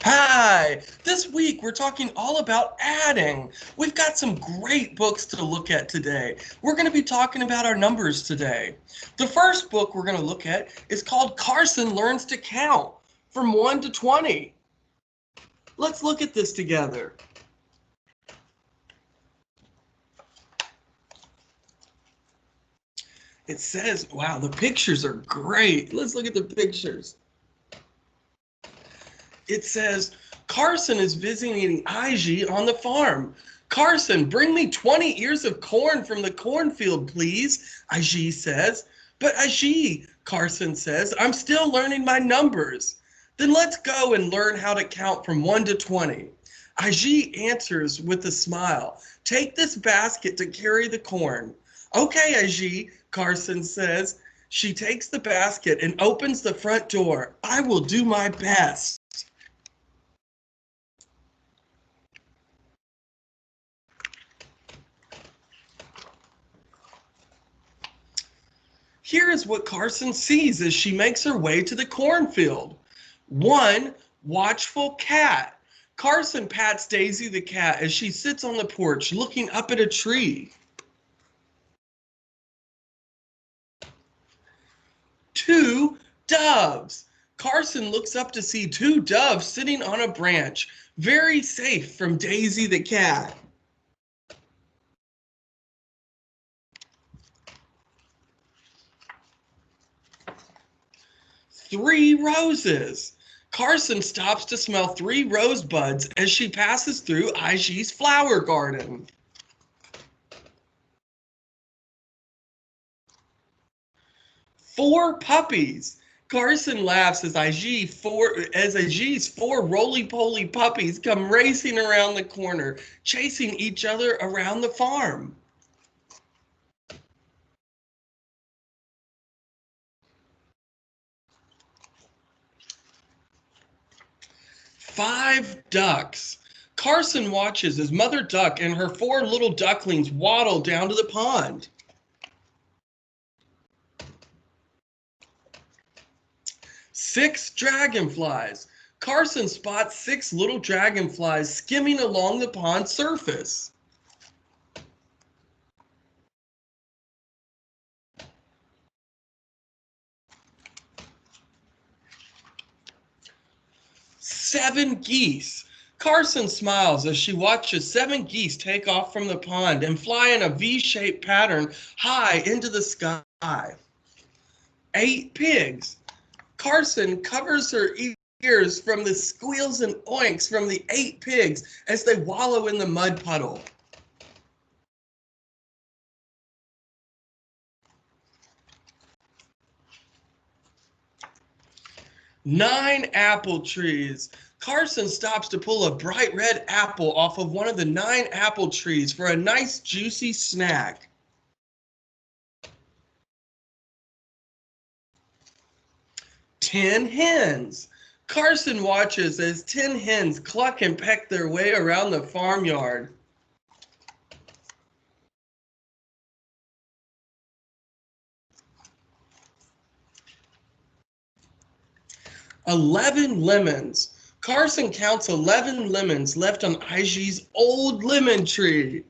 Hi! This week we're talking all about adding. We've got some great books to look at today. We're going to be talking about our numbers today. The first book we're going to look at is called Carson Learns to Count from 1 to 20. Let's look at this together. It says, wow, the pictures are great. Let's look at the pictures. It says, Carson is visiting Ig on the farm. Carson, bring me 20 ears of corn from the cornfield, please, Ig says. But Ig, Carson says, I'm still learning my numbers. Then let's go and learn how to count from 1 to 20. Ig answers with a smile. Take this basket to carry the corn. Okay, Ig, Carson says. She takes the basket and opens the front door. I will do my best. Here is what Carson sees as she makes her way to the cornfield. One watchful cat. Carson pats Daisy the cat as she sits on the porch looking up at a tree. Two doves. Carson looks up to see two doves sitting on a branch, very safe from Daisy the cat. Three roses. Carson stops to smell three rosebuds as she passes through Ig's flower garden. Four puppies. Carson laughs as Ig's four roly-poly puppies come racing around the corner, chasing each other around the farm. Five ducks. Carson watches as Mother Duck and her four little ducklings waddle down to the pond. Six dragonflies. Carson spots six little dragonflies skimming along the pond surface. Seven geese. Carson smiles as she watches seven geese take off from the pond and fly in a V-shaped pattern high into the sky. Eight pigs. Carson covers her ears from the squeals and oinks from the eight pigs as they wallow in the mud puddle. Nine apple trees. Carson stops to pull a bright red apple off of one of the nine apple trees for a nice juicy snack. 10 hens. Carson watches as 10 hens cluck and peck their way around the farmyard. 11 lemons. Carson counts 11 lemons left on Ig's old lemon tree.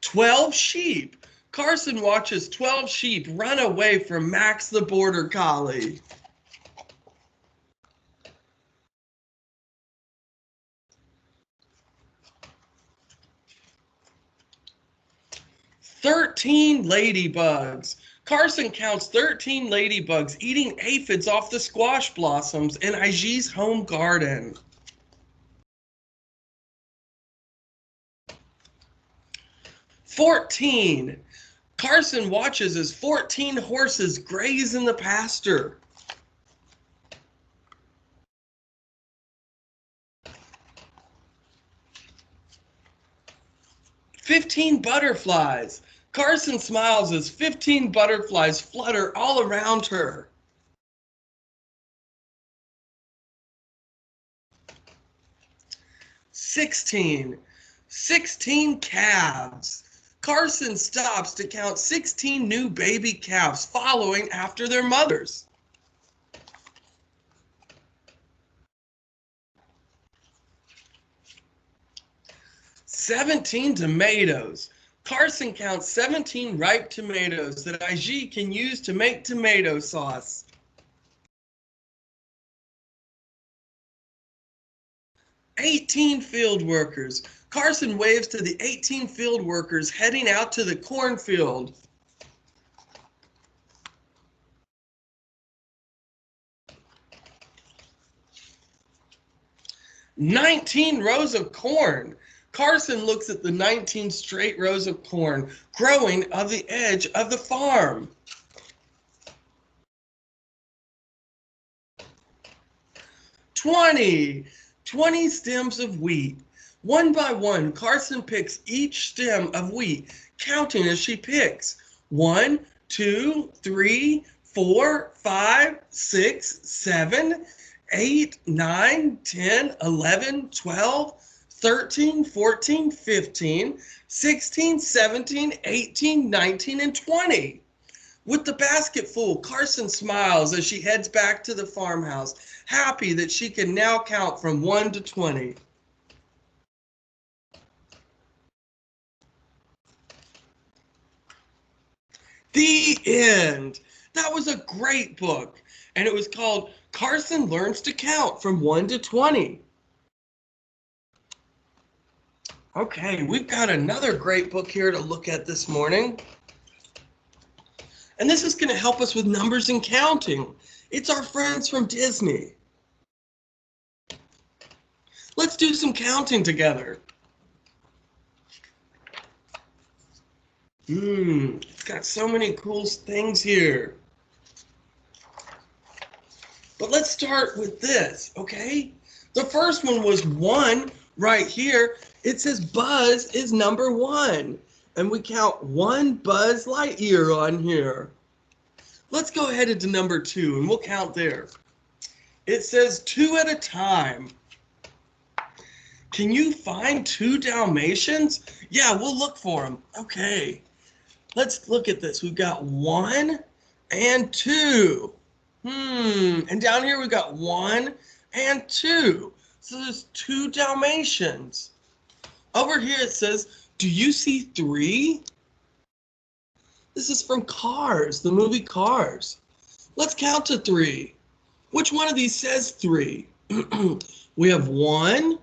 12 sheep. Carson watches 12 sheep run away from Max the Border Collie. 13 ladybugs. Carson counts 13 ladybugs eating aphids off the squash blossoms in Ig's home garden. 14. Carson watches as 14 horses graze in the pasture. 15 butterflies. Carson smiles as 15 butterflies flutter all around her. 16. 16 calves. Carson stops to count 16 new baby calves following after their mothers. 17 tomatoes. Carson counts 17 ripe tomatoes that Ig can use to make tomato sauce. "18 field workers. Carson waves to the 18 field workers heading out to the cornfield. 19 rows of corn. Carson looks at the 19 straight rows of corn growing on the edge of the farm. 20 stems of wheat. One by one, Carson picks each stem of wheat, counting as she picks. 1, 2, 3, 4, 5, 6, 7, 8, 9, 10, 11, 12, 13, 14, 15, 16, 17, 18, 19, and 20. With the basket full, Carson smiles as she heads back to the farmhouse, happy that she can now count from 1 to 20. The end. That was a great book, and it was called Carson Learns to Count from 1 to 20. Okay, we've got another great book here to look at this morning. And this is going to help us with numbers and counting. It's our friends from Disney. Let's do some counting together. It's got so many cool things here. But let's start with this, okay? The first one was 1 right here. It says Buzz is number 1. And we count 1 Buzz Lightyear on here. Let's go ahead into number 2 and we'll count there. It says 2 at a time. Can you find 2 Dalmatians? Yeah, we'll look for them. Okay. Let's look at this. We've got 1 and 2. And down here we've got 1 and 2. So there's 2 Dalmatians. Over here it says, do you see 3? This is from Cars, the movie Cars. Let's count to 3. Which one of these says 3? We have 1,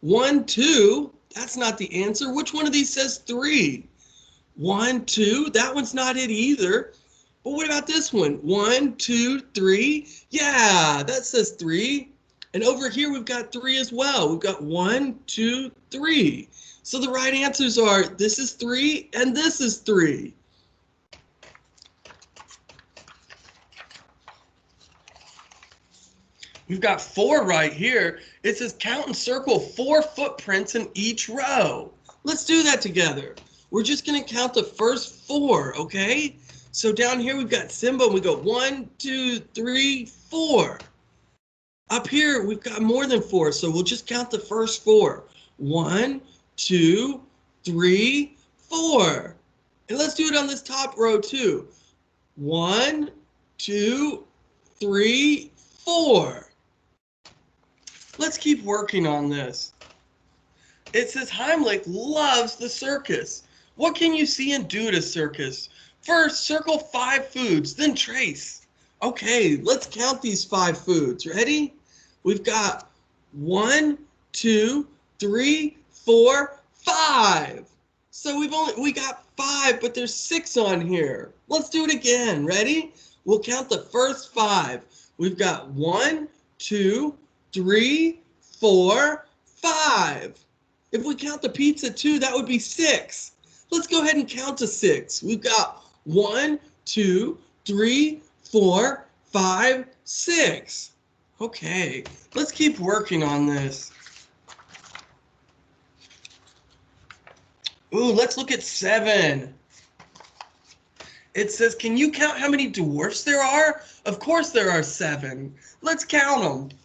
1, 2. That's not the answer. Which one of these says 3? 1, 2. That one's not it either. But what about this one? 1, 2, 3. Yeah, that says 3. And over here we've got 3 as well. We've got 1, 2, 3. So the right answers are this is 3 and this is 3. We've got 4 right here. It says count and circle 4 footprints in each row. Let's do that together. We're just going to count the first 4, okay? So down here we've got Simba and we go 1, 2, 3, 4. Up here we've got more than 4, so we'll just count the first 4. 1, 2, 3, 4. And let's do it on this top row too. 1, 2, 3, 4. Let's keep working on this. It says Heimlich loves the circus. What can you see and do at a circus? First, circle 5 foods, then trace. Okay, let's count these 5 foods. Ready? We've got 1, 2, 3, 4, 5. So we got 5, but there's 6 on here. Let's do it again. Ready? We'll count the first 5. We've got 1, 2, 3, 4, 5. If we count the pizza too, that would be 6. Let's go ahead and count to 6. We've got 1, 2, 3, 4, 5, 6. Okay, let's keep working on this. Ooh, let's look at 7. It says, can you count how many dwarfs there are? Of course there are 7. Let's count them.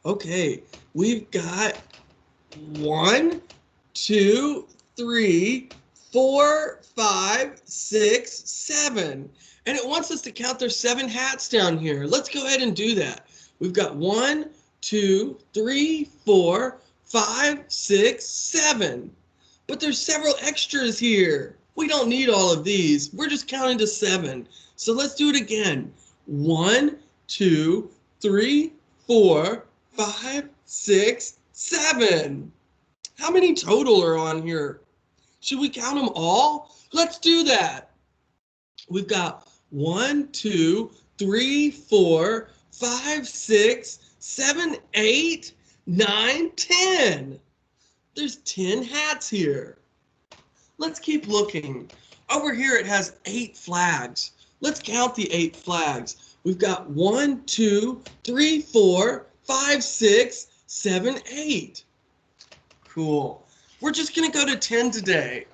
Okay, we've got 1, 2, 3, 4, 5, 6, 7. And it wants us to count their 7 hats down here. Let's go ahead and do that. We've got 1, 2, 3, 4, 5, 6, 7. But there's several extras here. We don't need all of these. We're just counting to 7. So let's do it again. 1, 2, 3, 4, 5, 6, 7. How many total are on here? Should we count them all? Let's do that. We've got 1, 2, 3, 4, 5, 6, 7, 8, 9, 10. There's 10 hats here. Let's keep looking. Over here it has 8 flags. Let's count the 8 flags. We've got 1, 2, 3, 4, 5, 6, 7, 8. Cool. We're just going to go to 10 today.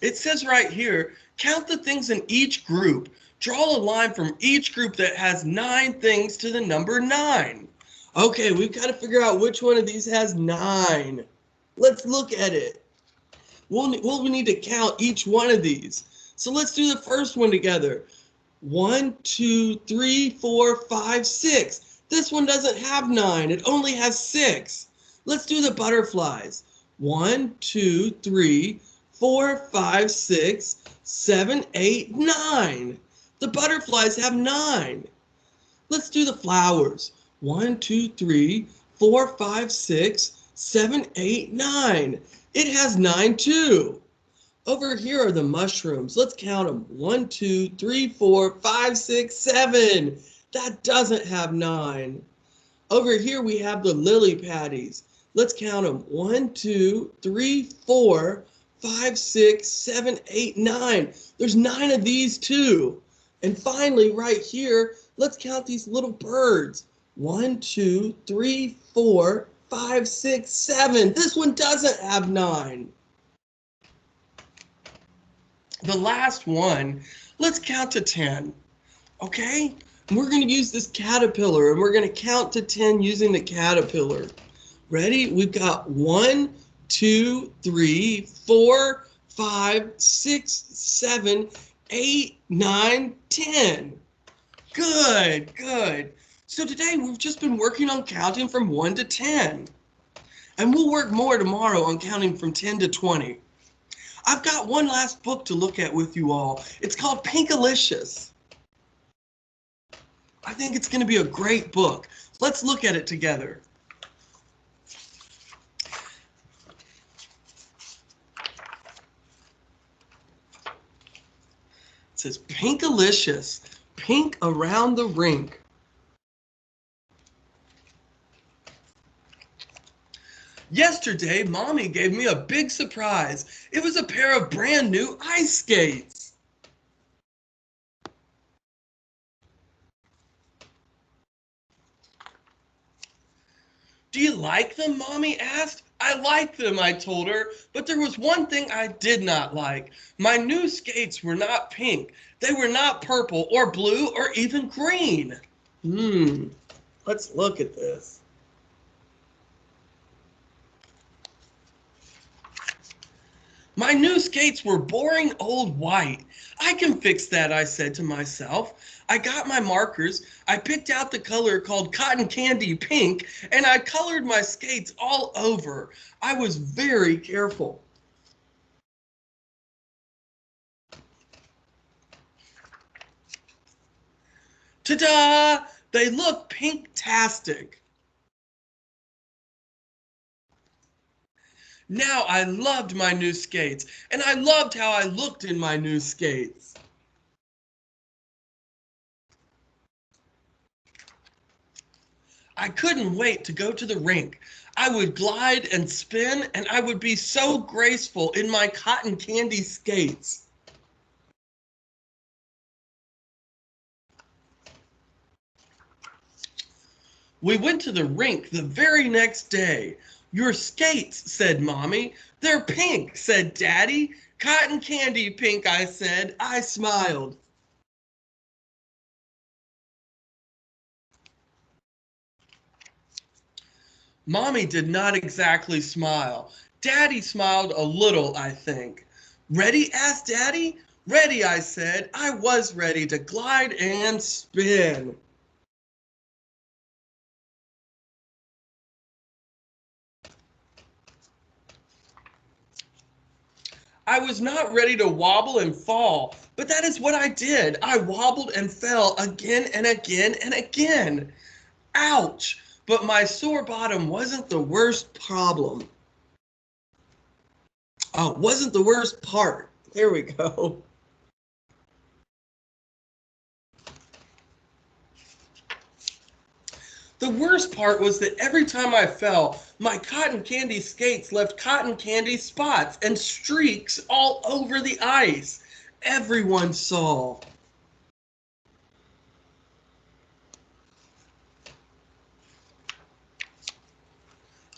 It says right here, count the things in each group. Draw a line from each group that has 9 things to the number 9. Okay, we've got to figure out which one of these has 9. Let's look at it. We need to count each one of these. So let's do the first one together. 1, 2, 3, 4, 5, 6. This one doesn't have 9. It only has 6. Let's do the butterflies. 1, 2, 3, 4, 5, 6, 7, 8, 9. The butterflies have 9. Let's do the flowers. 1, 2, 3, 4, 5, 6, 7, 8, 9. It has 9 too. Over here are the mushrooms. Let's count them. 1, 2, 3, 4, 5, 6, 7. That doesn't have 9. Over here we have the lily patties. Let's count them. 1, 2, 3, 4, 5, 6, 7, 8, 9. There's 9 of these too. And finally, right here, let's count these little birds. 1, 2, 3, 4, 5, 6, 7. This one doesn't have 9. The last one, let's count to 10. Okay? We're going to use this caterpillar, and we're going to count to 10 using the caterpillar. Ready? We've got 1, 2, 3, 4, 5, 6, 7, 8, 9, 10. Good, good. So today we've just been working on counting from 1 to 10. And we'll work more tomorrow on counting from 10 to 20. I've got one last book to look at with you all. It's called Pinkalicious. I think it's going to be a great book. Let's look at it together. It says Pinkalicious, pink around the rink. Yesterday, Mommy gave me a big surprise. It was a pair of brand new ice skates. Do you like them, Mommy asked. I like them, I told her, but there was one thing I did not like. My new skates were not pink. They were not purple or blue or even green. Let's look at this. My new skates were boring old white. I can fix that, I said to myself. I got my markers, I picked out the color called Cotton Candy Pink, and I colored my skates all over. I was very careful. Ta-da! They look pink-tastic. Now I loved my new skates, and I loved how I looked in my new skates. I couldn't wait to go to the rink. I would glide and spin, and I would be so graceful in my cotton candy skates. We went to the rink the very next day. Your skates, said Mommy. They're pink, said Daddy. Cotton candy pink, I said. I smiled. Mommy did not exactly smile. Daddy smiled a little, I think. Ready? Asked Daddy. Ready, I said. I was ready to glide and spin. I was not ready to wobble and fall, but that is what I did. I wobbled and fell again and again and again. Ouch! But my sore bottom wasn't the worst problem. Oh, wasn't the worst part. There we go. The worst part was that every time I fell, my cotton candy skates left cotton candy spots and streaks all over the ice. Everyone saw.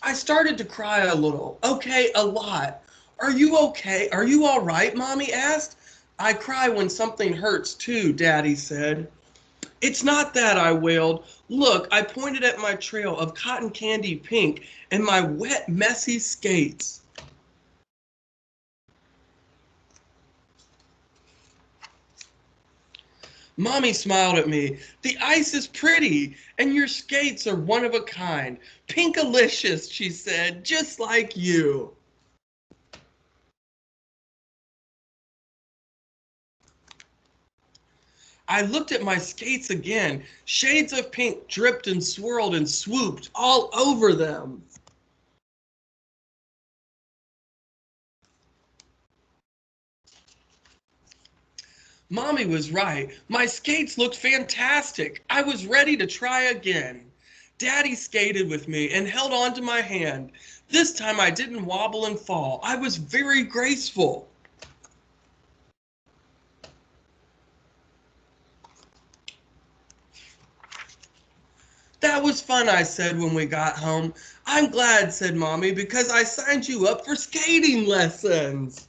I started to cry a little. Okay, a lot. Are you okay? Are you all right? Mommy asked. I cry when something hurts too, Daddy said. It's not that, I wailed. Look, I pointed at my trail of cotton candy pink and my wet, messy skates. Mommy smiled at me. The ice is pretty, and your skates are one of a kind. Pinkalicious, she said, just like you. I looked at my skates again. Shades of pink dripped and swirled and swooped all over them. Mommy was right. My skates looked fantastic. I was ready to try again. Daddy skated with me and held on to my hand. This time I didn't wobble and fall. I was very graceful. That was fun, I said when we got home. I'm glad, said Mommy, because I signed you up for skating lessons.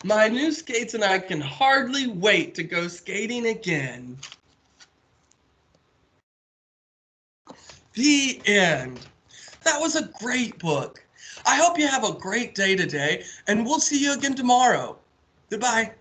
My new skates and I can hardly wait to go skating again. The end. That was a great book. I hope you have a great day today, and we'll see you again tomorrow. Goodbye.